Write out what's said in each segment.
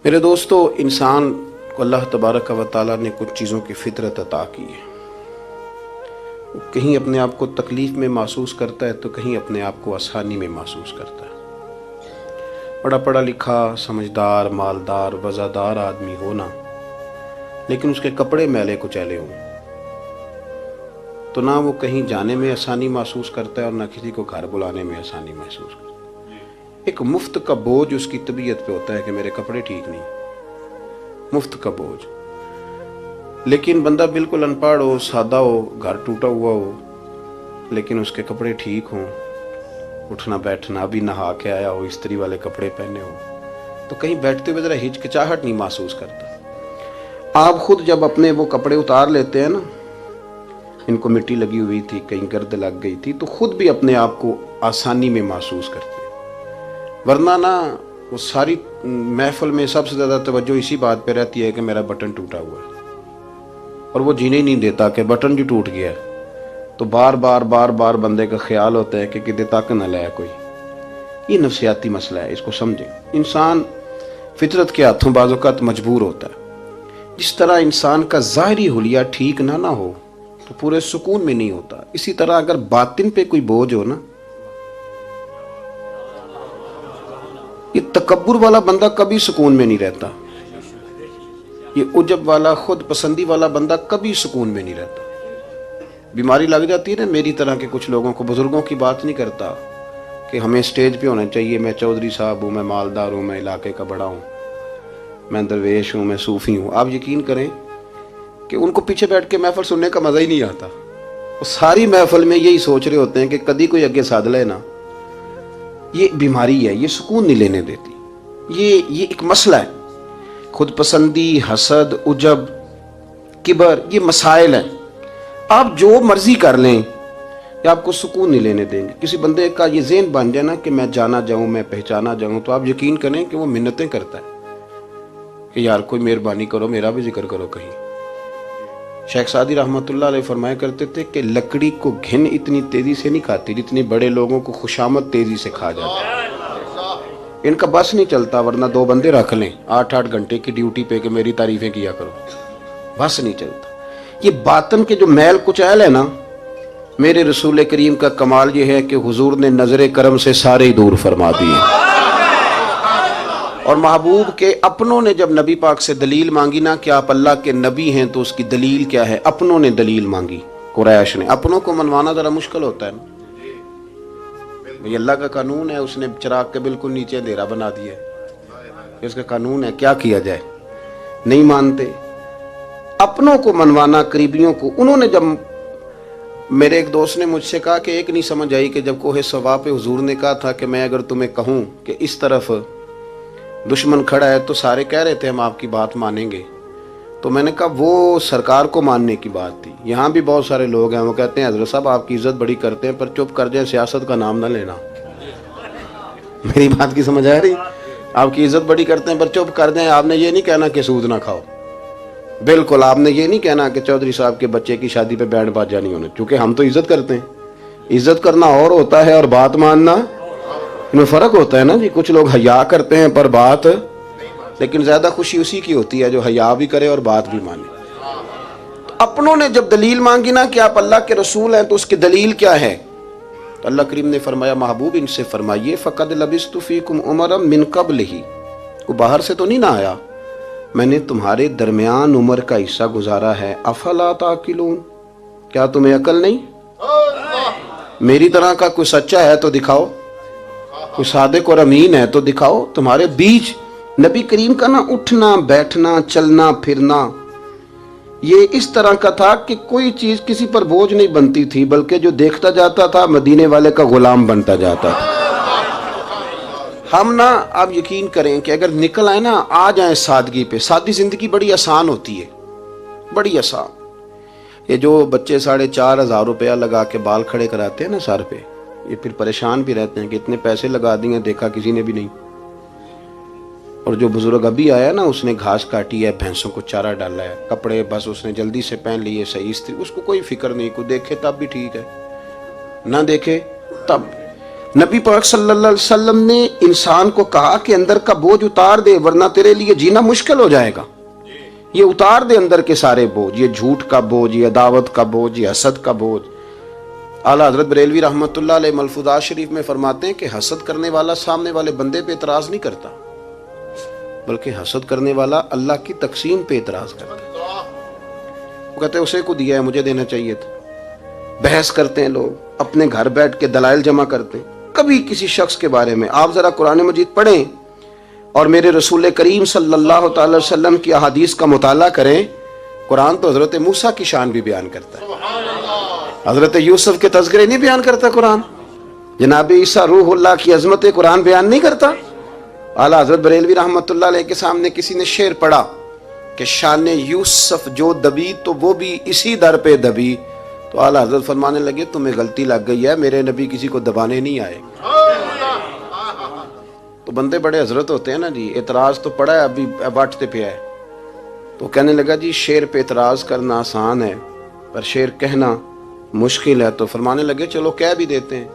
میرے دوستو، انسان کو اللہ تبارک و تعالیٰ نے کچھ چیزوں کی فطرت عطا کی ہے۔ وہ کہیں اپنے آپ کو تکلیف میں محسوس کرتا ہے تو کہیں اپنے آپ کو آسانی میں محسوس کرتا ہے۔ بڑا پڑھا لکھا، سمجھدار، مالدار، وزادار آدمی ہونا، لیکن اس کے کپڑے میلے کچیلے ہوں تو نہ وہ کہیں جانے میں آسانی محسوس کرتا ہے اور نہ کسی کو گھر بلانے میں آسانی محسوس کرتا ہے۔ ایک مفت کا بوجھ اس کی طبیعت پہ ہوتا ہے کہ میرے کپڑے ٹھیک نہیں، مفت کا بوجھ۔ لیکن بندہ بالکل ان پڑھ ہو، سادہ ہو، گھر ٹوٹا ہوا ہو، لیکن اس کے کپڑے ٹھیک ہوں، اٹھنا بیٹھنا بھی نہا کے آیا ہو، استری والے کپڑے پہنے ہو، تو کہیں بیٹھتے ہوئے ذرا ہچکچاہٹ نہیں محسوس کرتا۔ آپ خود جب اپنے وہ کپڑے اتار لیتے ہیں نا، ان کو مٹی لگی ہوئی تھی، کہیں گرد لگ گئی تھی، تو خود بھی اپنے آپ کو آسانی میں محسوس کرتے ہیں۔ ورنہ نا وہ ساری محفل میں سب سے زیادہ توجہ اسی بات پہ رہتی ہے کہ میرا بٹن ٹوٹا ہوا ہے، اور وہ جینے ہی نہیں دیتا کہ بٹن جو ٹوٹ گیا ہے، تو بار بار بندے کا خیال ہوتا ہے کہ کدے تک نہ لائے کوئی۔ یہ نفسیاتی مسئلہ ہے، اس کو سمجھیں۔ انسان فطرت کے ہاتھوں بعض اوقات مجبور ہوتا ہے۔ جس طرح انسان کا ظاہری حلیہ ٹھیک نہ ہو تو پورے سکون میں نہیں ہوتا، اسی طرح اگر باطن پہ کوئی بوجھ ہو نا، یہ تکبر والا بندہ کبھی سکون میں نہیں رہتا، یہ عجب والا، خود پسندی والا بندہ کبھی سکون میں نہیں رہتا۔ بیماری لگ جاتی ہے نا میری طرح کے کچھ لوگوں کو، بزرگوں کی بات نہیں کرتا کہ ہمیں سٹیج پہ ہونا چاہیے، میں چودھری صاحب ہوں، میں مالدار ہوں، میں علاقے کا بڑا ہوں، میں درویش ہوں، میں صوفی ہوں۔ آپ یقین کریں کہ ان کو پیچھے بیٹھ کے محفل سننے کا مزہ ہی نہیں آتا۔ وہ ساری محفل میں یہی سوچ رہے ہوتے ہیں کہ کدی کوئی اگے ساتھ لے نا۔ یہ بیماری ہے، یہ سکون نہیں لینے دیتی، یہ ایک مسئلہ ہے۔ خود پسندی، حسد، عجب، کبر، یہ مسائل ہیں۔ آپ جو مرضی کر لیں، یہ آپ کو سکون نہیں لینے دیں گے۔ کسی بندے کا یہ ذہن بن جائے نا کہ میں جانا جاؤں، میں پہچانا جاؤں، تو آپ یقین کریں کہ وہ منتیں کرتا ہے کہ یار کوئی مہربانی کرو، میرا بھی ذکر کرو کہیں۔ شیخ سعدی رحمۃ اللہ علیہ فرمایا کرتے تھے کہ لکڑی کو گھن اتنی تیزی سے نہیں کھاتی جتنی بڑے لوگوں کو خوشامد تیزی سے کھا جاتا ہے۔ ان کا بس نہیں چلتا، ورنہ 2 بندے رکھ لیں 8 گھنٹے کی ڈیوٹی پہ کہ میری تعریفیں کیا کرو، بس نہیں چلتا۔ یہ باطن کے جو میل کچیل ہے نا، میرے رسول کریم کا کمال یہ ہے کہ حضور نے نظر کرم سے سارے ہی دور فرما دیے۔ اور محبوب کے اپنوں نے جب نبی پاک سے دلیل مانگی نا کہ آپ اللہ کے نبی ہیں تو اس کی دلیل کیا ہے، اپنوں نے دلیل مانگی، قریش نے۔ اپنوں کو منوانا ذرا مشکل ہوتا ہے نا، یہ اللہ کا قانون ہے، اس نے چراغ کے بالکل نیچے اندھیرا بنا دیا ہے، اس کا قانون ہے، کیا کیا جائے، نہیں مانتے۔ اپنوں کو منوانا، قریبیوں کو۔ انہوں نے جب، میرے ایک دوست نے مجھ سے کہا کہ ایک نہیں سمجھ آئی کہ جب کوہ صفا پہ حضور نے کہا تھا کہ میں اگر تمہیں کہوں کہ اس طرف دشمن کھڑا ہے تو سارے کہہ رہے تھے ہم آپ کی بات مانیں گے، تو میں نے کہا وہ سرکار کو ماننے کی بات تھی۔ یہاں بھی بہت سارے لوگ ہیں وہ کہتے ہیں حضرت صاحب آپ کی عزت بڑی کرتے ہیں پر چپ کر جائیں، سیاست کا نام نہ لینا۔ میری بات کی سمجھ آ رہی؟ آپ کی عزت بڑی کرتے ہیں پر چپ کر جائیں۔ آپ نے یہ نہیں کہنا کہ سود نہ کھاؤ، بالکل آپ نے یہ نہیں کہنا کہ چودھری صاحب کے بچے کی شادی پہ بینڈ باجا نہیں ہونا، کیونکہ ہم تو عزت کرتے ہیں۔ عزت کرنا اور ہوتا ہے اور بات ماننا، ان میں فرق ہوتا ہے نا جی۔ کچھ لوگ حیا کرتے ہیں پر بات، لیکن زیادہ خوشی اسی کی ہوتی ہے جو حیا بھی کرے اور بات بھی مانے۔ تو اپنوں نے جب دلیل مانگی نا کہ آپ اللہ کے رسول ہیں تو اس کی دلیل کیا ہے، تو اللہ کریم نے فرمایا محبوب ان سے فرمائیے فقد لبثت فیکم عمرا من قبلہ، وہ باہر سے تو نہیں نہ آیا، میں نے تمہارے درمیان عمر کا حصہ گزارا ہے، افلا تعقلون، کیا تمہیں عقل نہیں؟ میری طرح کا کوئی سچا ہے تو دکھاؤ، کوئی صادق اور امین ہے تو دکھاؤ۔ تمہارے بیچ نبی کریم کا نا اٹھنا بیٹھنا چلنا پھرنا یہ اس طرح کا تھا کہ کوئی چیز کسی پر بوجھ نہیں بنتی تھی، بلکہ جو دیکھتا جاتا تھا مدینے والے کا غلام بنتا جاتا تھا۔ ہم نا آپ یقین کریں کہ اگر نکل آئے نا، آ جائیں سادگی پہ، سادی زندگی بڑی آسان ہوتی ہے، بڑی آسان۔ یہ جو بچے 4,500 روپیہ لگا کے بال کھڑے کراتے ہیں نا سر پہ، یہ پھر پریشان بھی رہتے ہیں کہ اتنے پیسے لگا دیے دیکھا کسی نے بھی نہیں۔ اور جو بزرگ ابھی آیا نا، اس نے گھاس کاٹی ہے، بھینسوں کو چارہ ڈالا ہے، کپڑے بس اس نے جلدی سے پہن لیے صحیح استری، اس کو کوئی فکر نہیں، کوئی دیکھے تب بھی ٹھیک ہے، نہ دیکھے تب۔ نبی پاک صلی اللہ علیہ وسلم نے انسان کو کہا کہ اندر کا بوجھ اتار دے ورنہ تیرے لیے جینا مشکل ہو جائے گا. یہ اتار دے اندر کے سارے بوجھ، یہ جھوٹ کا بوجھ، یہ عداوت کا بوجھ، یہ حسد کا بوجھ. اعلیٰ حضرت بریلوی رحمۃ اللہ علیہ ملفوظات شریف میں فرماتے ہیں کہ حسد کرنے والا سامنے والے بندے پہ اعتراض نہیں کرتا، بلکہ حسد کرنے والا اللہ کی تقسیم پہ اعتراض کرتا ہے. وہ کہتے ہیں اسے کو دیا ہے مجھے دینا چاہیے تھا. بحث کرتے ہیں لوگ، اپنے گھر بیٹھ کے دلائل جمع کرتے ہیں. کبھی کسی شخص کے بارے میں آپ ذرا قرآن مجید پڑھیں اور میرے رسول کریم صلی اللہ تعالی وسلم کی احادیث کا مطالعہ کریں. قرآن تو حضرت موسیٰ کی شان بھی بیان کرتا ہے، حضرت یوسف کے تذکرے نہیں بیان کرتا قرآن، جناب عیسیٰ روح اللہ کی عظمت قرآن بیان نہیں کرتا. اعلیٰ حضرت بریلوی رحمۃ اللہ علیہ کے سامنے کسی نے شعر پڑھا کہ شان یوسف جو دبی تو وہ بھی اسی در پہ دبی، تو اعلیٰ حضرت فرمانے لگے تمہیں غلطی لگ گئی ہے، میرے نبی کسی کو دبانے نہیں آئے. تو بندے بڑے حضرت ہوتے ہیں نا جی، اعتراض تو پڑا ہے ابھی باٹتے پہ ہے. تو کہنے لگا جی شعر پہ اعتراض کرنا آسان ہے پر شعر کہنا مشکل ہے. تو فرمانے لگے چلو کہہ بھی دیتے ہیں.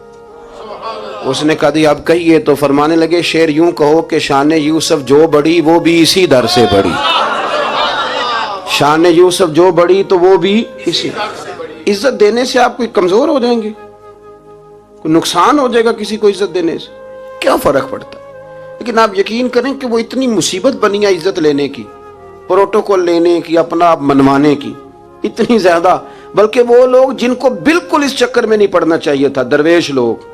اس نے کہا دی اب کہیے. تو فرمانے لگے شعر یوں کہو کہ شان یوسف جو بڑی وہ بھی اسی در سے بڑی. شان یوسف جو بڑی تو وہ بھی اسی. عزت دینے سے آپ کوئی کمزور ہو جائیں گے؟ کوئی نقصان ہو جائے گا کسی کو عزت دینے سے؟ کیا فرق پڑتا ہے؟ لیکن آپ یقین کریں کہ وہ اتنی مصیبت بنی ہے عزت لینے کی، پروٹوکول لینے کی، اپنا آپ منوانے کی، اتنی زیادہ. بلکہ وہ لوگ جن کو بالکل اس چکر میں نہیں پڑنا چاہیے تھا، درویش لوگ،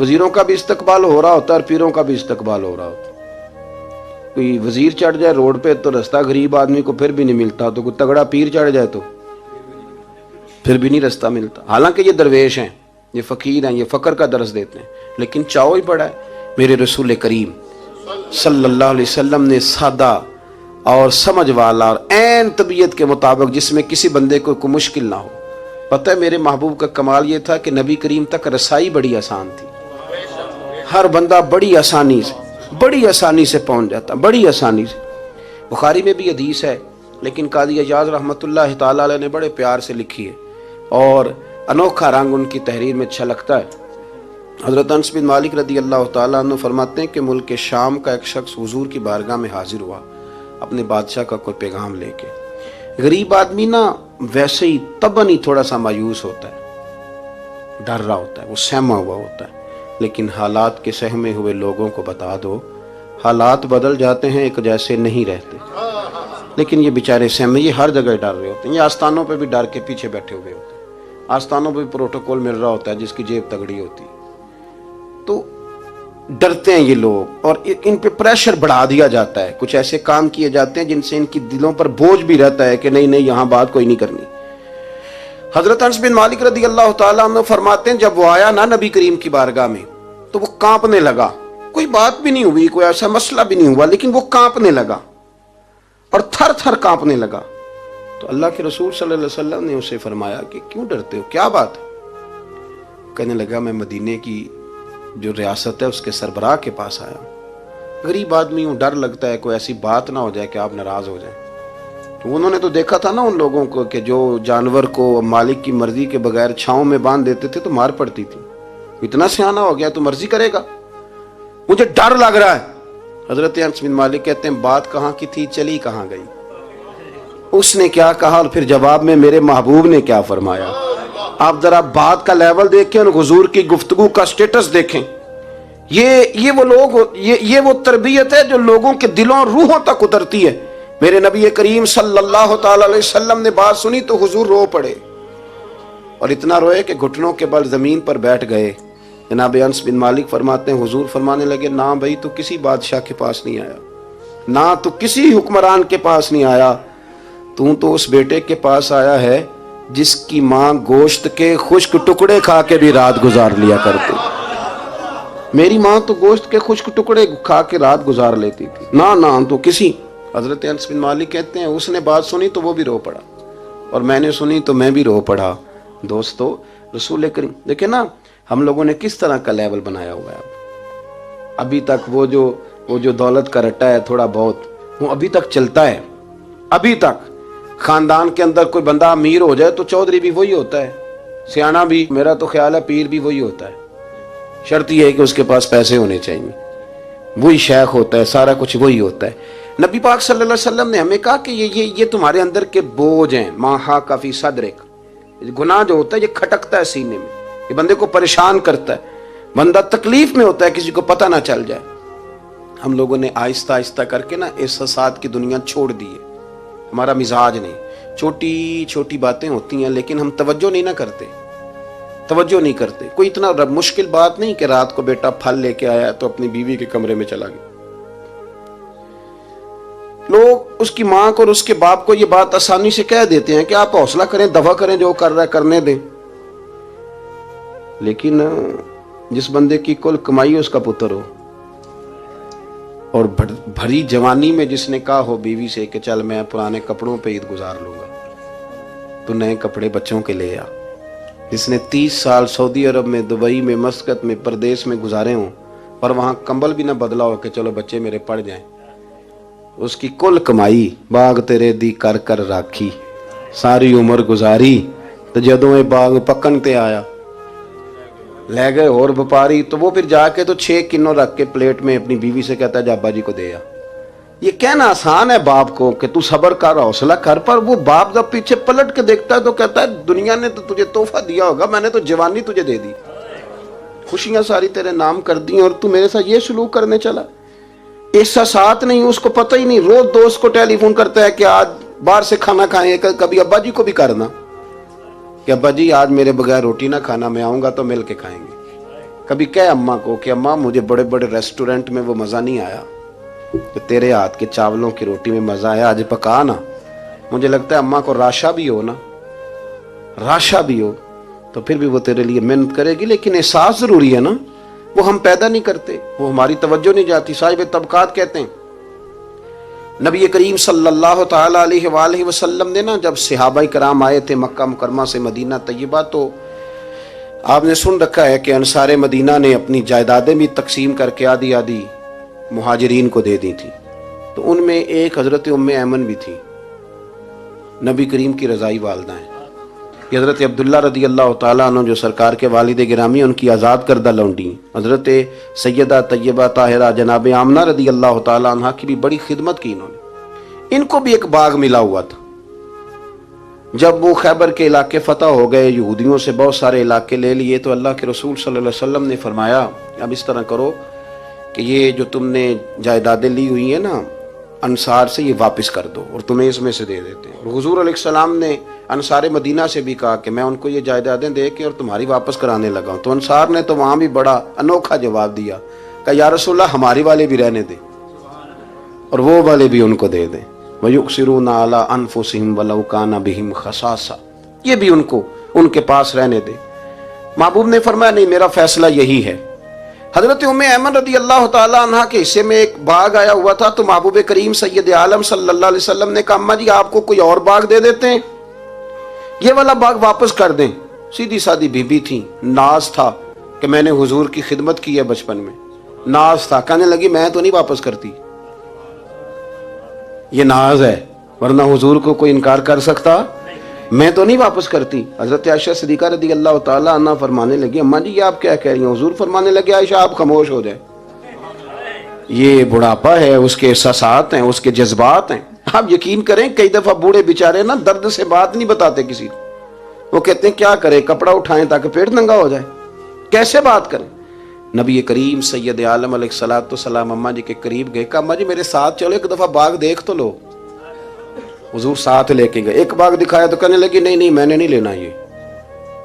وزیروں کا بھی استقبال ہو رہا ہوتا ہے اور پیروں کا بھی استقبال ہو رہا ہوتا ہے. کوئی وزیر چڑھ جائے روڈ پہ تو رستہ غریب آدمی کو پھر بھی نہیں ملتا، تو کوئی تگڑا پیر چڑھ جائے تو پھر بھی نہیں رستہ ملتا. حالانکہ یہ درویش ہیں، یہ فقیر ہیں، یہ فقر کا درس دیتے ہیں، لیکن چاؤ ہی پڑا ہے. میرے رسول کریم صلی اللہ علیہ وسلم نے سادہ اور سمجھ والا اور عین طبیعت کے مطابق جس میں کسی بندے کو کوئی مشکل نہ ہو. پتہ ہے میرے محبوب کا کمال یہ تھا کہ نبی کریم تک رسائی بڑی آسان تھی. ہر بندہ بڑی آسانی سے پہنچ جاتا، بڑی آسانی سے. بخاری میں بھی حدیث ہے لیکن قاضی اعجاز رحمۃ اللہ تعالی علیہ نے بڑے پیار سے لکھی ہے اور انوکھا رنگ ان کی تحریر میں اچھا لگتا ہے. حضرت انس بن مالک رضی اللہ تعالیٰ عنہ فرماتے ہیں کہ ملک شام کا ایک شخص حضور کی بارگاہ میں حاضر ہوا اپنے بادشاہ کا کوئی پیغام لے کے. غریب آدمی نا ویسے ہی طبعاً ہی تھوڑا سا مایوس ہوتا ہے، ڈر رہا ہوتا ہے، وہ سہما ہوا ہوتا ہے. لیکن حالات کے سہمے ہوئے لوگوں کو بتا دو حالات بدل جاتے ہیں، ایک جیسے نہیں رہتے. لیکن یہ بیچارے سہمے، یہ ہر جگہ ڈر رہے ہوتے ہیں. یہ آستانوں پہ بھی ڈر کے پیچھے بیٹھے ہوئے ہوتے ہیں، آستانوں پہ بھی پروٹوکول مل رہا ہوتا ہے جس کی جیب تگڑی ہوتی ہے. تو ڈرتے ہیں یہ لوگ اور ان پہ پریشر بڑھا دیا جاتا ہے. کچھ ایسے کام کیے جاتے ہیں جن سے ان کی دلوں پر بوجھ بھی رہتا ہے کہ نہیں یہاں بات کوئی نہیں کرنی. حضرت انس بن مالک رضی اللہ تعالیٰ عنہ فرماتے ہیں جب وہ آیا نا نبی کریم کی بارگاہ میں تو وہ کانپنے لگا. کوئی بات بھی نہیں ہوئی، کوئی ایسا مسئلہ بھی نہیں ہوا، لیکن وہ کانپنے لگا اور تھر تھر کانپنے لگا. تو اللہ کے رسول صلی اللہ علیہ وسلم نے اسے فرمایا کہ کیوں ڈرتے ہو، کیا بات ہے؟ کہنے لگا میں مدینے کی جو ریاست ہے اس کے سربراہ کے پاس آیا ہوں. غریب آدمی ہوں، ڈر لگتا ہے کوئی ایسی بات نہ ہو جائے کہ آپ ناراض ہو جائیں. تو انہوں نے تو دیکھا تھا نا ان لوگوں کو کہ جو جانور کو مالک کی مرضی کے بغیر چھاؤں میں باندھ دیتے تھے تو مار پڑتی تھی. اتنا سیانا ہو گیا تو مرضی کرے گا، مجھے ڈر لگ رہا ہے. حضرت انس بن مالک کہتے ہیں بات کہاں کی تھی چلی کہاں گئی. اس نے کیا کہا اور پھر جواب میں میرے محبوب نے کیا فرمایا. آپ ذرا بات کا لیول دیکھیں اور حضور کی گفتگو کا سٹیٹس دیکھیں. یہ وہ لوگ، یہ وہ تربیت ہے جو لوگوں کے دلوں اور روحوں تک اترتی ہے. میرے نبی کریم صلی اللہ تعالی علیہ وسلم نے بات سنی تو حضور رو پڑے اور اتنا روئے کہ گھٹنوں کے بل زمین پر بیٹھ گئے. جناب انس بن مالک فرماتے ہیں حضور فرمانے لگے نہ بھائی تو کسی بادشاہ کے پاس نہیں آیا، نہ تو کسی حکمران کے پاس نہیں آیا، تو اس بیٹے کے پاس آیا ہے جس کی ماں گوشت کے خشک ٹکڑے کھا کے بھی رات گزار لیا کرتی. میری ماں تو گوشت کے خشک ٹکڑے کھا کے رات گزار لیتی تھی، نہ تو کسی. حضرت انس بن مالک کہتے ہیں اس نے بات سنی تو وہ بھی رو پڑا اور میں نے سنی تو میں بھی رو پڑا. دوستو رسول کریم دیکھیں نا ہم لوگوں نے کس طرح کا لیول بنایا ہوا ہے. ابھی تک وہ جو دولت کا رٹا ہے تھوڑا بہت وہ ابھی تک چلتا ہے. ابھی تک خاندان کے اندر کوئی بندہ امیر ہو جائے تو چودھری بھی وہی ہوتا ہے، سیانا بھی، میرا تو خیال ہے پیر بھی وہی ہوتا ہے. شرط یہ ہے کہ اس کے پاس پیسے ہونے چاہیے، وہی شیخ ہوتا ہے، سارا کچھ وہی ہوتا ہے۔ نبی پاک صلی اللہ علیہ وسلم نے ہمیں کہا کہ یہ تمہارے اندر کے بوجھ ہیں، ما حاک فی صدرک، گناہ جو ہوتا ہے یہ کھٹکتا ہے سینے میں، یہ بندے کو پریشان کرتا ہے، بندہ تکلیف میں ہوتا ہے کسی کو پتہ نہ چل جائے۔ ہم لوگوں نے آہستہ آہستہ کر کے نا احساسات کی دنیا چھوڑ دی ہے، ہمارا مزاج نہیں، چھوٹی چھوٹی باتیں ہوتی ہیں لیکن ہم توجہ نہیں کرتے۔ کوئی اتنا مشکل بات نہیں کہ رات کو بیٹا پھل لے کے آیا تو اپنی بیوی کے کمرے میں چلا گیا۔ لوگ اس کی ماں کو اور اس کے باپ کو یہ بات آسانی سے کہہ دیتے ہیں کہ آپ حوصلہ کریں، دفع کریں، جو کر رہا ہے کرنے دیں، لیکن جس بندے کی کل کمائی اس کا پتر ہو اور بھری جوانی میں جس نے کہا ہو بیوی سے کہ چل میں پرانے کپڑوں پہ عید گزار لوں گا، تو نئے کپڑے بچوں کے لے آ، جس نے 30 سال سعودی عرب میں، دبئی میں، مسقط میں، پردیس میں گزارے ہوں اور وہاں کمبل بھی نہ بدلا ہو کہ چلو بچے میرے پڑ جائیں، اس کی کل کمائی باغ تیرے دی کر کر راکھی، ساری عمر گزاری، تو جدوں یہ باغ پکن تے آیا لے گئے اور وپاری، تو وہ پھر جا کے تو 6 کنوں رکھ کے پلیٹ میں اپنی بیوی سے کہتا ہے جا ابا جی کو دے آ۔ یہ کہنا آسان ہے باپ کو کہ تو صبر کر، حوصلہ کر، پر وہ باپ جب پیچھے پلٹ کے دیکھتا ہے تو کہتا ہے دنیا نے تو تجھے تحفہ دیا ہوگا، میں نے تو جوانی تجھے دے دی، خوشیاں ساری تیرے نام کر دی اور تو میرے ساتھ یہ سلوک کرنے چلا۔ احساسات نہیں، اس کو پتہ ہی نہیں، روز دوست کو ٹیلی فون کرتا ہے کہ آج باہر سے کھانا کھائیں، کبھی ابا جی کو بھی کرنا کہ ابا جی آج میرے بغیر روٹی نہ کھانا، میں آؤں گا تو مل کے کھائیں گے۔ کبھی کہے اماں کو کہ اماں مجھے بڑے بڑے ریسٹورنٹ میں وہ مزہ نہیں آیا کہ تیرے ہاتھ کے چاولوں کی روٹی میں مزہ آیا، آج پکا نا۔ مجھے لگتا ہے اماں کو راشا بھی ہو نا، راشا بھی ہو تو پھر بھی وہ تیرے لیے محنت کرے گی، لیکن احساس ضروری ہے نا، وہ ہم پیدا نہیں کرتے، وہ ہماری توجہ نہیں جاتی۔ صاحب طبقات کہتے ہیں نبی کریم صلی اللہ تعالی علیہ وآلہ وسلم نے نا جب صحابہ کرام آئے تھے مکہ مکرمہ سے مدینہ طیبہ، تو آپ نے سن رکھا ہے کہ انصار مدینہ نے اپنی جائیدادیں بھی تقسیم کر کے آدھی آدھی مہاجرین کو دے دی تھی، تو ان میں ایک حضرت ام ایمن بھی تھی، نبی کریم کی رضائی والدہ ہیں۔ یہ حضرت عبداللہ رضی اللہ تعالیٰ عنہ جو سرکار کے والد گرامی، ان کی آزاد کردہ لونڈی حضرت سیدہ طیبہ طاہرہ جناب آمنہ رضی اللہ تعالیٰ عنہ کی بھی بڑی خدمت کی انہوں نے۔ ان کو بھی ایک باغ ملا ہوا تھا۔ جب وہ خیبر کے علاقے فتح ہو گئے، یہودیوں سے بہت سارے علاقے لے لیے، تو اللہ کے رسول صلی اللہ علیہ وسلم نے فرمایا اب اس طرح کرو کہ یہ جو تم نے جائیدادیں لی ہوئی ہیں نا انصار سے، یہ واپس کر دو اور تمہیں اس میں سے دے دیتے ہیں۔ اور حضور علیہ السلام نے انصار مدینہ سے بھی کہا کہ میں ان کو یہ جائیدادیں دے کے اور تمہاری واپس کرانے لگا ہوں۔ تو انصار نے تو وہاں بھی بڑا انوکھا جواب دیا کہ یا رسول اللہ ہماری والے بھی رہنے دیں اور وہ والے بھی ان کو دے دیں۔ وَيُؤْثِرُونَ عَلَىٰ أَنفُسِهِمْ وَلَوْ كَانَ بِهِمْ خَصَاصَةٌ، یہ بھی ان کو ان کے پاس رہنے دے۔ محبوب نے فرمایا نہیں، میرا فیصلہ یہی ہے۔ حضرت ام ایمن رضی اللہ تعالیٰ عنہ کے حصے میں ایک باغ آیا ہوا تھا، تو محبوب کریم سید عالم صلی اللہ علیہ وسلم نے کہا اماں جی آپ کو کوئی اور باغ دے دیتے ہیں، یہ والا باغ واپس کر دیں۔ سیدھی سادی بی بی تھی، ناز تھا کہ میں نے حضور کی خدمت کی ہے بچپن میں، ناز تھا، کہنے لگی میں تو نہیں واپس کرتی، یہ ناز ہے، ورنہ حضور کو کوئی انکار کر سکتا، میں تو نہیں واپس کرتی۔ حضرت عائشہ صدیقہ رضی اللہ تعالیٰ عنہ فرمانے لگی اماں جی یہ آپ کیا کہہ رہی ہیں؟ حضور فرمانے لگے عائشہ آپ خاموش ہو جائے، یہ بڑھاپا ہے، اس کے احساسات ہیں، اس کے جذبات ہیں۔ آپ یقین کریں کئی دفعہ بوڑھے بیچارے نا درد سے بات نہیں بتاتے کسی کو، وہ کہتے ہیں کیا کریں، کپڑا اٹھائیں تاکہ پیٹ ننگا ہو جائے، کیسے بات کریں۔ نبی کریم سید عالم علیہ الصلوۃ والسلام اماں جی کے قریب گئے، کہا اماں جی میرے ساتھ چلو ایک دفعہ باغ دیکھ تو لو۔ حضور ساتھ لے کے گئے، ایک باغ دکھایا تو کہنے لگی نہیں نہیں میں نے نہیں لینا، یہ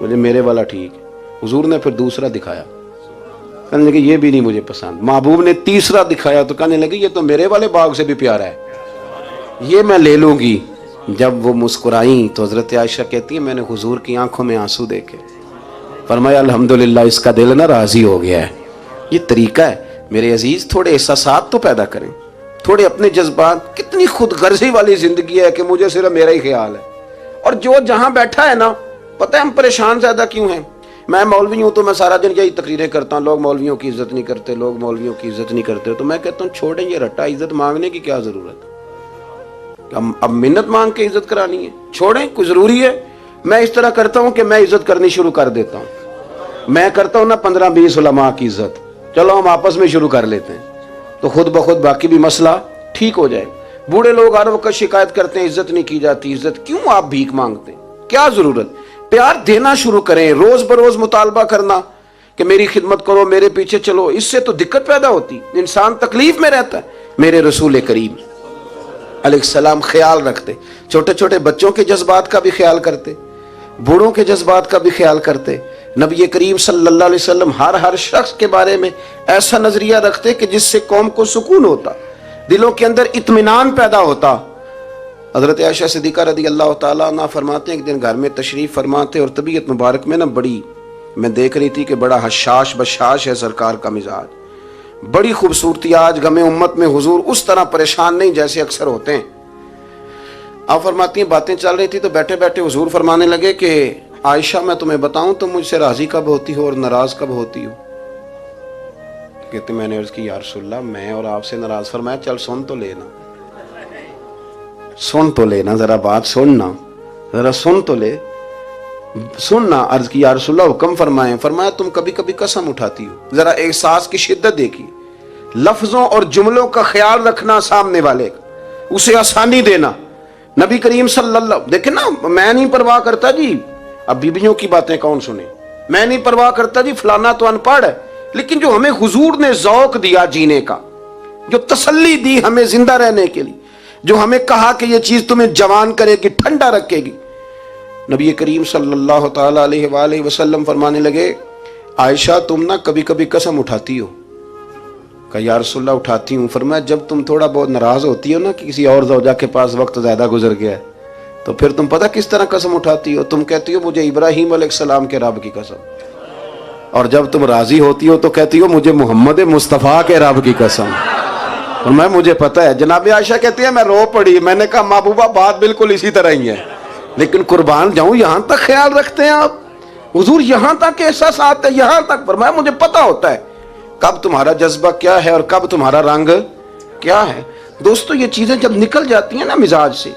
مجھے میرے والا ٹھیک ہے۔ حضور نے پھر دوسرا دکھایا، کہنے لگی یہ بھی نہیں مجھے پسند۔ محبوب نے تیسرا دکھایا تو کہنے لگی یہ تو میرے والے باغ سے بھی پیارا ہے، یہ میں لے لوں گی۔ جب وہ مسکرائیں تو حضرت عائشہ کہتی ہے میں نے حضور کی آنکھوں میں آنسو دیکھے، فرمایا الحمدللہ اس کا دل نہ راضی ہو گیا ہے۔ یہ طریقہ ہے میرے عزیز، تھوڑے احساسات تو پیدا کریں، تھوڑے اپنے جذبات۔ کتنی خود غرضی والی زندگی ہے کہ مجھے صرف میرا ہی خیال ہے، اور جو جہاں بیٹھا ہے نا، پتہ ہے ہم پریشان زیادہ کیوں ہیں؟ میں مولوی ہوں تو میں سارا دن یہی تقریریں کرتا ہوں، لوگ مولویوں کی عزت نہیں کرتے، لوگ مولویوں کی عزت نہیں کرتے، تو میں کہتا ہوں چھوڑیں یہ رٹا، عزت مانگنے کی کیا ضرورت ہے؟ اب منت مانگ کے عزت کرانی ہے؟ چھوڑیں، کوئی ضروری ہے؟ میں اس طرح کرتا ہوں کہ میں عزت کرنی شروع کر دیتا ہوں، میں کرتا ہوں نا 15-20 علماء کی عزت، چلو ہم آپس میں شروع کر لیتے ہیں تو خود بخود باقی بھی مسئلہ ٹھیک ہو جائے. بوڑھے لوگ ہر وقت شکایت کرتے ہیں عزت نہیں کی جاتی. عزت کیوں آپ بھیک مانگتے ہیں؟ کیا ضرورت؟ پیار دینا شروع کریں. روز بروز مطالبہ کرنا کہ میری خدمت کرو، میرے پیچھے چلو، اس سے تو دقت پیدا ہوتی، انسان تکلیف میں رہتا ہے. میرے رسول کریم علیہ السلام خیال رکھتے، چھوٹے چھوٹے بچوں کے جذبات کا بھی خیال کرتے، بوڑھوں کے جذبات کا بھی خیال کرتے. نبی کریم صلی اللہ علیہ وسلم ہر شخص کے بارے میں ایسا نظریہ رکھتے کہ جس سے قوم کو سکون ہوتا، دلوں کے اندر اطمینان پیدا ہوتا. حضرت عائشہ صدیقہ رضی اللہ تعالیٰ عنہ فرماتے ہیں ایک دن گھر میں تشریف فرماتے اور طبیعت مبارک میں نا بڑی، میں دیکھ رہی تھی کہ بڑا حشاش بشاش ہے سرکار کا مزاج، بڑی خوبصورتی. آج غم امت میں حضور اس طرح پریشان نہیں جیسے اکثر ہوتے ہیں. آپ فرماتی ہیں باتیں چل رہی تھی تو بیٹھے بیٹھے حضور فرمانے لگے کہ عائشہ میں تمہیں بتاؤں تم مجھ سے راضی کب ہوتی ہو اور ناراض کب ہوتی ہو؟ کہتے میں نے عرض کی یا رسول اللہ میں اور آپ سے ناراض. فرمایا چل سن تو لینا، سن تو لینا، ذرا بات سننا، ذرا سن تو لے، سننا. عرض کی یا رسول اللہ حکم فرمائیں. فرمایا تم کبھی کبھی قسم اٹھاتی ہو. ذرا احساس کی شدت دیکھی، لفظوں اور جملوں کا خیال رکھنا، سامنے والے کا اسے آسانی دینا. نبی کریم صلی اللہ، دیکھیں نا، میں نہیں پرواہ کرتا جی اب بیویوں کی باتیں کون سنے، میں نہیں پرواہ کرتا جی فلانا تو ان پڑھ ہے، لیکن جو ہمیں حضور نے ذوق دیا جینے کا، جو تسلی دی ہمیں زندہ رہنے کے لیے، جو ہمیں کہا کہ یہ چیز تمہیں جوان کرے گی، ٹھنڈا رکھے گی. نبی کریم صلی اللہ تعالی علیہ وآلہ وسلم فرمانے لگے عائشہ تم نا کبھی کبھی قسم اٹھاتی ہو؟ کہا یا رسول اللہ اٹھاتی ہوں. فرمایا جب تم تھوڑا بہت ناراض ہوتی ہو نا کہ کسی اور زوجہ کے پاس وقت زیادہ گزر گیا ہے تو پھر تم پتہ کس طرح قسم اٹھاتی ہو؟ تم کہتی ہو مجھے ابراہیم علیہ السلام کے رب کی قسم، اور جب تم راضی ہوتی ہو تو کہتی ہو مجھے محمد مصطفیٰ کے رب کی قسم. اور مجھے پتہ ہے. جناب عائشہ کہتی ہے میں رو پڑی. میں نے کہا محبوبہ بات بالکل اسی طرح ہی ہے، لیکن قربان جاؤں یہاں تک خیال رکھتے ہیں آپ حضور، یہاں تک احساسات ہے، یہاں تک. فرمایا مجھے پتہ ہوتا ہے کب تمہارا جذبہ کیا ہے اور کب تمہارا رنگ کیا ہے. دوستو یہ چیزیں جب نکل جاتی ہیں نا مزاج سے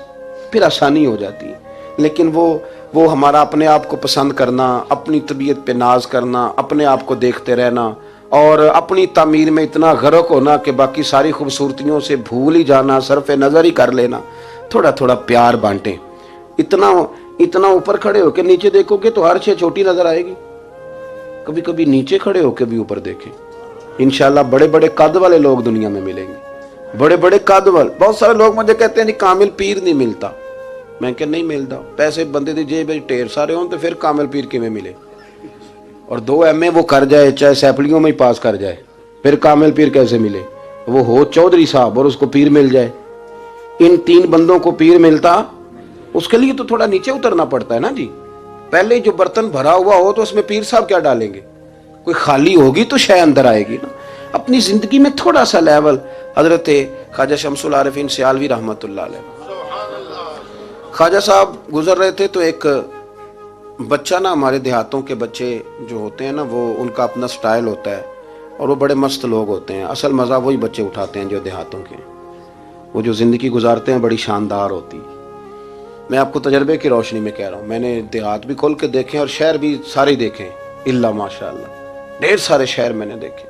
پھر آسانی ہو جاتی ہے. لیکن وہ ہمارا اپنے آپ کو پسند کرنا، اپنی طبیعت پہ ناز کرنا، اپنے آپ کو دیکھتے رہنا اور اپنی تعمیر میں اتنا غرق ہونا کہ باقی ساری خوبصورتیوں سے بھول ہی جانا، صرف نظر ہی کر لینا. تھوڑا تھوڑا پیار بانٹیں. اتنا اوپر کھڑے ہو کے نیچے دیکھو گے تو ہر چیز چھوٹی نظر آئے گی. کبھی کبھی نیچے کھڑے ہو کے بھی اوپر دیکھیں، انشاءاللہ بڑے بڑے قد والے لوگ دنیا میں ملیں گے، بڑے بڑے قد والے. بہت سارے لوگ مجھے کہتے ہیں نہیں کامل پیر نہیں ملتا. میں کہ نہیں ملتا. پیسے بندے دی جیب میں ٹھیر سارے ہوں تو پھر کامل پیر کیویں ملے؟ اور 2 MA وہ کر جائے چاہے سیپلیوں میں ہی پاس کر جائے پھر کامل پیر کیسے ملے؟ وہ ہو چودھری صاحب اور اس کو پیر مل جائے. ان 3 بندوں کو پیر ملتا اس کے لیے تو تھوڑا نیچے اترنا پڑتا ہے نا جی. پہلے جو برتن بھرا ہوا ہو تو اس میں پیر صاحب کیا ڈالیں گے؟ کوئی خالی ہوگی تو شے اندر آئے گی نا. اپنی زندگی میں تھوڑا سا لیول. حضرت خواجہ شمس العارفین سیالوی رحمۃ اللہ علیہ، خواجہ صاحب گزر رہے تھے تو ایک بچہ نا، ہمارے دیہاتوں کے بچے جو ہوتے ہیں نا وہ ان کا اپنا سٹائل ہوتا ہے اور وہ بڑے مست لوگ ہوتے ہیں. اصل مزہ وہی بچے اٹھاتے ہیں جو دیہاتوں کے، وہ جو زندگی گزارتے ہیں بڑی شاندار ہوتی. میں آپ کو تجربے کی روشنی میں کہہ رہا ہوں، میں نے دیہات بھی کھول کے دیکھے اور شہر بھی سارے دیکھے الا ماشاء اللہ، ڈھیر سارے شہر میں نے دیکھے.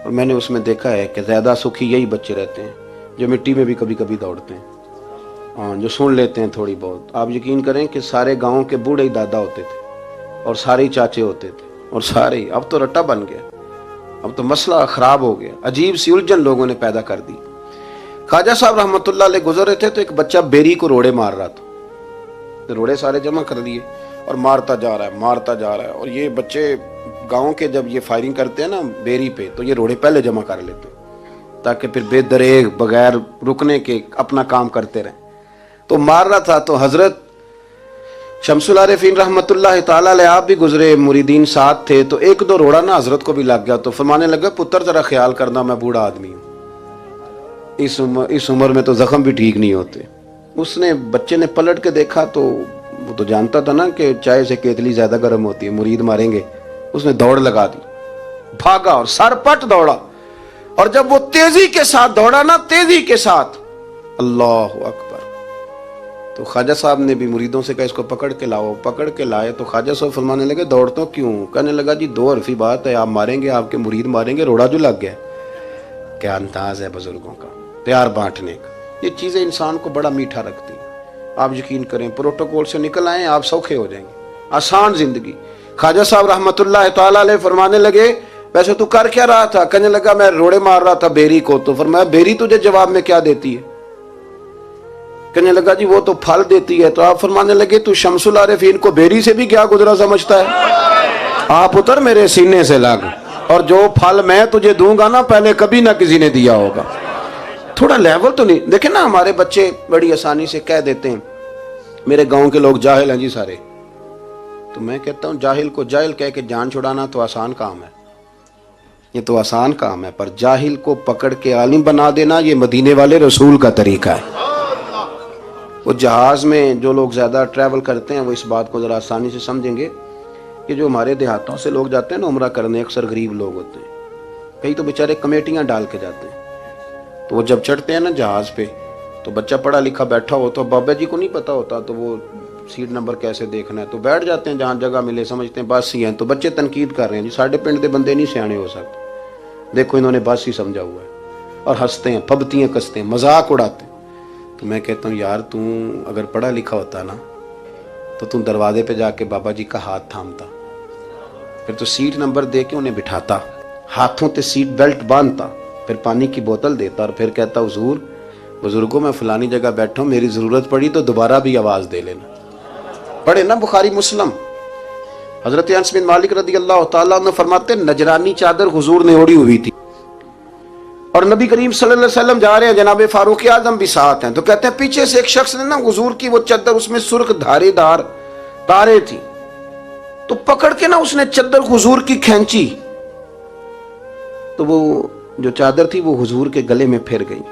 اور میں نے اس میں دیکھا ہے کہ زیادہ سکھی یہی بچے رہتے ہیں جو مٹی میں بھی کبھی کبھی دوڑتے ہیں، ہاں جو سن لیتے ہیں تھوڑی بہت. آپ یقین کریں کہ سارے گاؤں کے بوڑھے ہی دادا ہوتے تھے اور سارے ہی چاچے ہوتے تھے اور سارے ہی. اب تو رٹا بن گیا، اب تو مسئلہ خراب ہو گیا، عجیب سی الجھن لوگوں نے پیدا کر دی. خواجہ صاحب رحمۃ اللہ علیہ گزر رہے تھے تو ایک بچہ بیری کو روڑے مار رہا تھا. روڑے سارے جمع کر دیے اور مارتا جا رہا ہے. اور یہ بچے گاؤں کے جب یہ فائرنگ کرتے ہیں نا بیری پہ تو یہ روڑے پہلے جمع کر لیتے ہیں تاکہ پھر بے دریغ بغیر رکنے کے اپنا کام کرتے رہیں. تو مار رہا تھا تو حضرت شمس العارفین رحمۃ اللہ تعالیٰ علیہ آپ بھی گزرے، مریدین ساتھ تھے، تو 1-2 روڑا نا حضرت کو بھی لگ گیا. تو فرمانے لگا پتر ذرا خیال کرنا میں بوڑھا آدمی ہوں، اس عمر میں تو زخم بھی ٹھیک نہیں ہوتے. اس نے بچے نے پلٹ کے دیکھا تو وہ تو جانتا تھا نا کہ چائے سے کیتلی زیادہ گرم ہوتی ہے، مرید ماریں گے. اس نے دوڑ لگا دی، بھاگا اور سر پٹ دوڑا. اور جب وہ تیزی کے ساتھ دوڑا نا، تیزی کے ساتھ، اللہ اکبر، تو تو خواجہ صاحب نے بھی مریدوں سے کہا اس کو پکڑ کے لاؤ، پکڑ کے لائے تو خواجہ صاحب فرمانے لگے دوڑتا کیوں؟ کہنے لگا جی دو حرفی بات ہے، آپ ماریں گے، آپ کے مرید ماریں گے، روڑا جو لگ گیا۔ کیا انداز ہے بزرگوں کا، پیار بانٹنے کا، یہ چیزیں انسان کو بڑا میٹھا رکھتی ہیں۔ آپ یقین کریں پروٹوکول سے نکل آئیں آپ سوکھے ہو جائیں گے، آسان زندگی۔ خواجہ صاحب رحمت اللہ تعالیٰ علیہ فرمانے لگے ویسے تو کر کیا رہا تھا؟ کہنے لگا میں روڑے مار رہا تھا بیری کو۔ تو فرمایا بیری تجھے جواب میں کیا دیتی ہے؟ کہنے لگا جی وہ تو پھل دیتی ہے۔ تو آپ فرمانے لگے تو شمس العارفین کو بیری سے بھی کیا گزرا سمجھتا ہے؟ آپ اتر میرے سینے سے لگ، اور جو پھل میں تجھے دوں گا نا پہلے کبھی نہ کسی نے دیا ہوگا۔ تھوڑا لیول تو نہیں دیکھیں نا، ہمارے بچے بڑی آسانی سے کہہ دیتے ہیں میرے گاؤں کے لوگ جاہل ہیں جی سارے۔ تو میں کہتا ہوں جاہل کو جاہل کہہ کے جان چھڑانا تو آسان کام ہے، یہ تو آسان کام ہے، پر جاہل کو پکڑ کے عالم بنا دینا یہ مدینے والے رسول کا طریقہ ہے۔ وہ جہاز میں جو لوگ زیادہ ٹریول کرتے ہیں وہ اس بات کو ذرا آسانی سے سمجھیں گے کہ جو ہمارے دیہاتوں سے لوگ جاتے ہیں نا عمرہ کرنے، اکثر غریب لوگ ہوتے ہیں، کئی تو بیچارے کمیٹیاں ڈال کے جاتے ہیں۔ تو وہ جب چڑھتے ہیں نا جہاز پہ تو بچہ پڑھا لکھا بیٹھا ہو تو بابا جی کو نہیں پتا ہوتا، تو وہ سیٹ نمبر کیسے دیکھنا ہے، تو بیٹھ جاتے ہیں جہاں جگہ ملے، سمجھتے ہیں بس ہی ہیں۔ تو بچے تنقید کر رہے ہیں جی ساڑھے پنڈ دے بندے نہیں سیانے ہو سکتے، دیکھو انہوں نے بس ہی سمجھا ہوا ہے، اور ہنستے ہیں، پھبتیاں کستے ہیں، مذاق اڑاتے ہیں۔ تو میں کہتا ہوں یار تو اگر پڑھا لکھا ہوتا نا تو تم دروازے پہ جا کے بابا جی کا ہاتھ تھامتا، پھر تو سیٹ نمبر دے کے انہیں بٹھاتا، ہاتھوں تے سیٹ بیلٹ باندھتا، پھر پانی کی بوتل دیتا اور پھر کہتا حضور بزرگوں میں فلانی جگہ بیٹھا ہوں، میری ضرورت پڑی تو دوبارہ بھی آواز دے لینا۔ پڑھے نا بخاری مسلم، حضرت انس بن مالک رضی اللہ تعالیٰ عنہ فرماتے نجرانی چادر حضور نے اوڑھی ہوئی تھی اور نبی کریم صلی اللہ علیہ وسلم جا رہے ہیں، جناب فاروق اعظم بھی ساتھ ہیں۔ تو کہتے ہیں پیچھے سے ایک شخص نے نا حضور کی وہ چادر، اس میں سرخ دھارے دار تارے تھی، تو پکڑ کے نا اس نے چادر حضور کی کھینچی، تو وہ جو چادر تھی وہ حضور کے گلے میں پھر گئی۔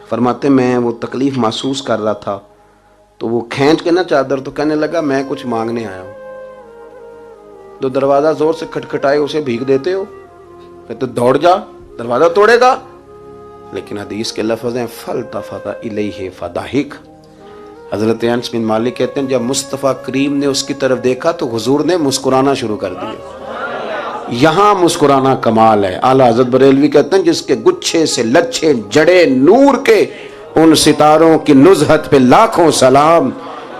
فرماتے میں وہ تکلیف محسوس کر رہا تھا، تو وہ کھینچ کے نا چادر، تو کہنے لگا میں کچھ مانگنے آیا ہوں۔ تو دروازہ زور سے کھٹکھٹائے اسے بھیگ دیتے ہو، پھر تو دوڑ جا، دروازہ توڑے گا۔ لیکن حدیث کے لفظ ہیں فَالْتَفَتَ إِلَيْهِ فَضَحِكَ۔ حضرت انس بن مالک کہتے ہیں جب مصطفیٰ کریم نے اس کی طرف دیکھا تو حضور نے مسکرانا شروع کر دیا۔ یہاں مسکرانا کمال ہے۔ اعلیٰ حضرت بریلوی کہتے ہیں جس کے گچھے سے لچھے جڑے نور کے، ان ستاروں کی نزہت پہ لاکھوں سلام،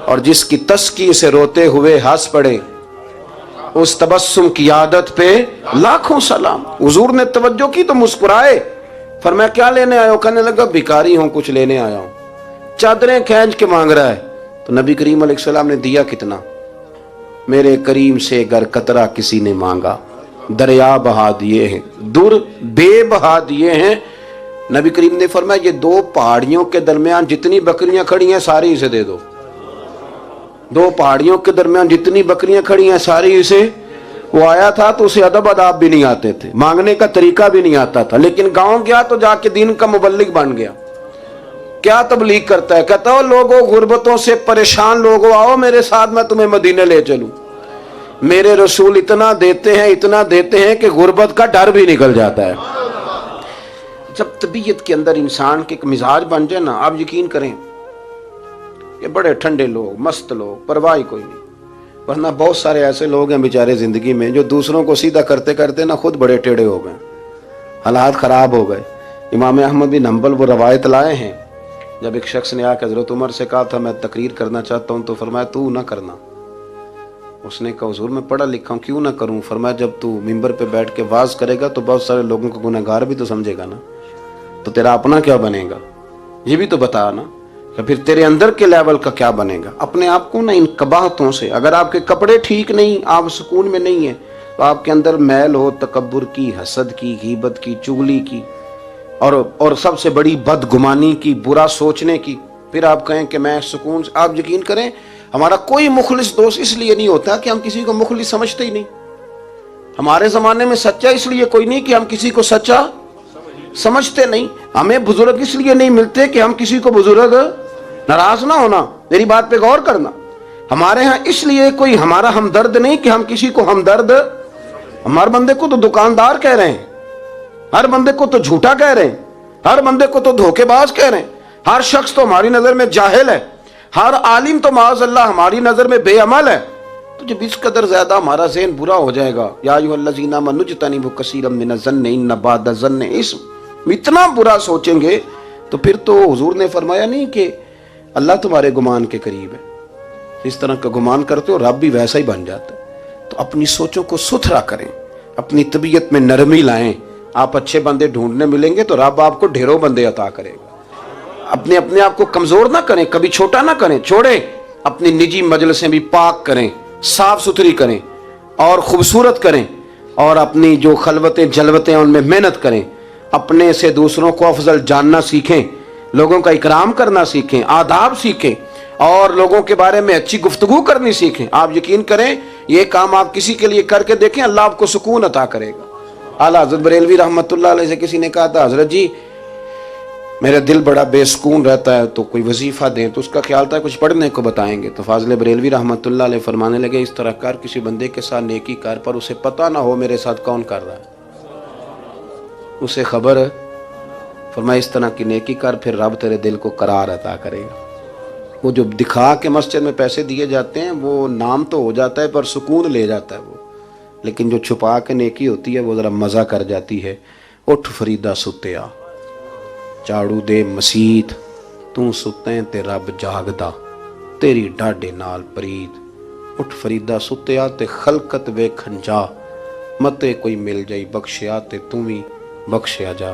اور جس کی تسکی سے روتے ہوئے ہنس پڑے اس تبسم کی عادت پہ لاکھوں سلام۔ حضور نے توجہ کی تو مسکرائے، فرمایا کیا لینے آئے ہو؟ کہنے لگا بھکاری ہوں، کچھ لینے آیا ہوں۔ چادریں کھینچ کے مانگ رہا ہے، تو نبی کریم علیہ السلام نے دیا کتنا؟ میرے کریم سے گر قطرہ کسی نے مانگا دریا بہا دیے ہیں، در بے بہا دیے ہیں۔ نبی کریم نے فرمایا یہ دو پہاڑیوں کے درمیان جتنی بکریاں کھڑی ہیں ساری اسے دے دو۔ دو پہاڑیوں کے درمیان جتنی بکریاں کھڑی ہیں ساری اسے۔ وہ آیا تھا تو اسے ادب آداب بھی نہیں آتے تھے، مانگنے کا طریقہ بھی نہیں آتا تھا، لیکن گاؤں گیا تو جا کے دین کا مبلغ بن گیا۔ کیا تبلیغ کرتا ہے؟ کہتا ہو لوگوں غربتوں سے پریشان لوگوں آؤ میرے ساتھ، میں تمہیں مدینے لے چلوں۔ میرے رسول اتنا دیتے ہیں کہ غربت کا ڈر بھی نکل جاتا ہے۔ جب طبیعت کے اندر انسان کے ایک مزاج بن جائے نا، آپ یقین کریں کہ بڑے ٹھنڈے لوگ، مست لوگ، پرواہ کوئی نہیں۔ ورنہ بہت سارے ایسے لوگ ہیں بیچارے زندگی میں جو دوسروں کو سیدھا کرتے کرتے نا خود بڑے ٹیڑے ہو گئے، حالات خراب ہو گئے۔ امام احمد بن حنبل وہ روایت لائے ہیں، جب ایک شخص نے آ کے حضرت عمر سے کہا تھا میں تقریر کرنا چاہتا ہوں، تو فرمایا تو نہ کرنا۔ اس نے کہا حضور میں پڑھا لکھا ہوں کیوں نہ کروں؟ فرمایا جب تو ممبر پہ بیٹھ کے واز کرے گا تو بہت سارے لوگوں کو گنہگار بھی تو سمجھے گا نا، تو تیرا اپنا کیا بنے گا؟ یہ بھی تو بتا نا کہ پھر تیرے اندر کے لیول کا کیا بنے گا۔ اپنے آپ کو نا ان قباحتوں سے، اگر آپ کے کپڑے ٹھیک نہیں، آپ سکون میں نہیں ہیں، تو آپ کے اندر میل ہو تکبر کی، حسد کی، غیبت کی، چغلی کی، اور سب سے بڑی بدگمانی کی، برا سوچنے کی، پھر آپ کہیں کہ میں سکون سے۔ آپ یقین کریں ہمارا کوئی مخلص دوست اس لیے نہیں ہوتا کہ ہم کسی کو مخلص سمجھتے ہی نہیں۔ ہمارے زمانے میں سچا اس لیے کوئی نہیں کہ ہم کسی کو سچا سمجھتے نہیں۔ ہمیں بزرگ اس لیے نہیں ملتے کہ ہم کسی کو بزرگ، ناراض نہ ہونا، میری بات پہ غور کرنا۔ ہمارے ہاں اس لیے کوئی ہمارا ہمدرد نہیں کہ ہم کسی کو ہمدرد، ہمارے بندے کو تو دکاندار کہہ رہے ہیں، ہر بندے کو تو جھوٹا کہہ رہے ہیں، ہر بندے کو تو دھوکے باز کہہ رہے ہیں، ہر شخص تو ہماری نظر میں جاہل ہے، ہر عالم تو معاذ اللہ ہماری نظر میں بے عمل ہے، تو جب اس قدر زیادہ ہمارا ذہن برا ہو جائے گا، یا ایھا الذین آمنوا اجتنبوا کثیرا من الظن ان بعض الظن اثم، اتنا برا سوچیں گے تو پھر تو حضور نے فرمایا نہیں کہ اللہ تمہارے گمان کے قریب ہے، اس طرح کا گمان کرتے ہو رب بھی ویسا ہی بن جاتا ہے۔ تو اپنی سوچوں کو ستھرا کریں، اپنی طبیعت میں نرمی لائیں۔ آپ اچھے بندے ڈھونڈنے ملیں گے تو رب آپ کو ڈھیروں بندے عطا کرے گا۔ اپنے آپ کو کمزور نہ کریں، کبھی چھوٹا نہ کریں، چھوڑیں۔ اپنی نجی مجلسیں بھی پاک کریں، صاف ستھری کریں اور خوبصورت کریں، اور اپنی جو خلوتیں جلوتیں ان میں محنت کریں۔ اپنے سے دوسروں کو افضل جاننا سیکھیں، لوگوں کا اکرام کرنا سیکھیں، آداب سیکھیں، اور لوگوں کے بارے میں اچھی گفتگو کرنی سیکھیں۔ آپ یقین کریں یہ کام آپ کسی کے لیے کر کے دیکھیں، اللہ آپ کو سکون عطا کرے گا۔ اعلیٰ حضرت بریلوی رحمۃ اللہ علیہ سے کسی نے کہا تھا، حضرت جی میرا دل بڑا بے سکون رہتا ہے، تو کوئی وظیفہ دیں، تو اس کا خیال تھا کچھ پڑھنے کو بتائیں گے۔ تو فاضل بریلوی رحمۃ اللہ علیہ فرمانے لگے، اس طرح کر، کسی بندے کے ساتھ نیکی کر، پر اسے پتہ نہ ہو میرے ساتھ کون کر رہا ہے، اسے خبر ہے۔ فرمایا اس طرح کی نیکی کر، پھر رب تیرے دل کو قرار عطا کرے گا۔ وہ جو دکھا کے مسجد میں پیسے دیے جاتے ہیں وہ نام تو ہو جاتا ہے پر سکون لے جاتا ہے وہ، لیکن جو چھپا کے نیکی ہوتی ہے وہ ذرا مزہ کر جاتی ہے۔ اٹھ فریدا ستیا، جھاڑو دے مسیت، تو ستیں تے رب جاگدا، تیری ڈاڈے نال پرید۔ اٹھ فریدا ستیا تے خلقت ویکھن جا، متے کوئی مل جائی بخشیا تے تو بھی بخشیا جا۔